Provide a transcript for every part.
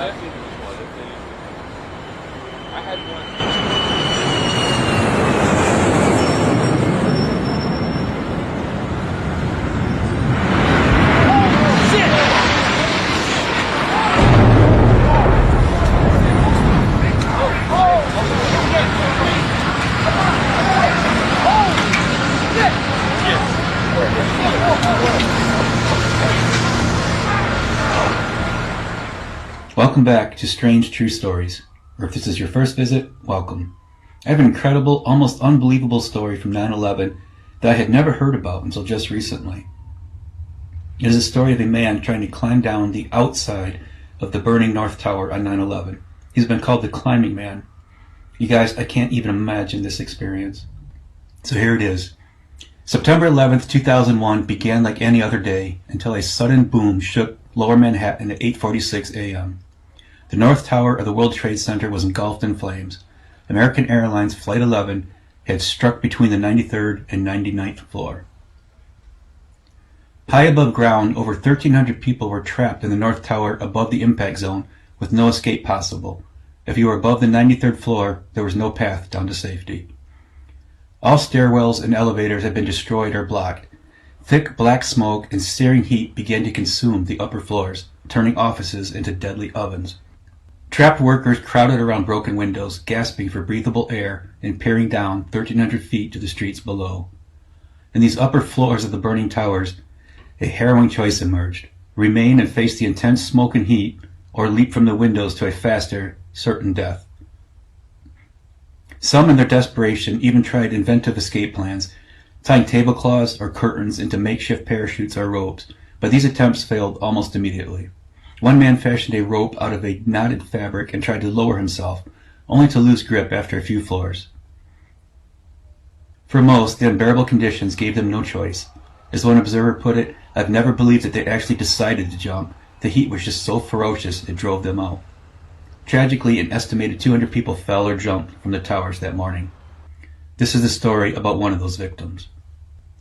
I've been before. I had one. Welcome back to Strange True Stories, or if this is your first visit, welcome. I have an incredible, almost unbelievable story from 9/11 that I had never heard about until just recently. It is a story of a man trying to climb down the outside of the burning North Tower on 9/11. He's been called the Climbing Man. You guys, I can't even imagine this experience. So here it is. September 11th, 2001 began like any other day until a sudden boom shook lower Manhattan at 8:46 a.m. The North Tower of the World Trade Center was engulfed in flames. American Airlines Flight 11 had struck between the 93rd and 99th floor. High above ground, over 1,300 people were trapped in the North Tower above the impact zone with no escape possible. If you were above the 93rd floor, there was no path down to safety. All stairwells and elevators had been destroyed or blocked. Thick black smoke and searing heat began to consume the upper floors, turning offices into deadly ovens. Trapped workers crowded around broken windows, gasping for breathable air and peering down 1,300 feet to the streets below. In these upper floors of the burning towers, a harrowing choice emerged: remain and face the intense smoke and heat, or leap from the windows to a faster, certain death. Some, in their desperation, even tried inventive escape plans, tying tablecloths or curtains into makeshift parachutes or ropes, but these attempts failed almost immediately. One man fashioned a rope out of a knotted fabric and tried to lower himself, only to lose grip after a few floors. For most, the unbearable conditions gave them no choice. As one observer put it, "I've never believed that they actually decided to jump. The heat was just so ferocious it drove them out." Tragically, an estimated 200 people fell or jumped from the towers that morning. This is the story about one of those victims.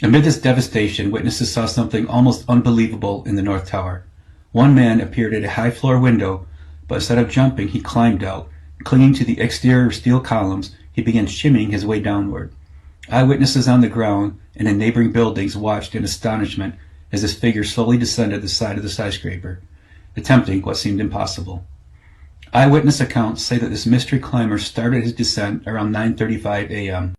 Amid this devastation, witnesses saw something almost unbelievable in the North Tower. One man appeared at a high floor window, but instead of jumping, he climbed out. Clinging to the exterior steel columns, he began shimmying his way downward. Eyewitnesses on the ground and in neighboring buildings watched in astonishment as this figure slowly descended the side of the skyscraper, attempting what seemed impossible. Eyewitness accounts say that this mystery climber started his descent around 9:35 a.m.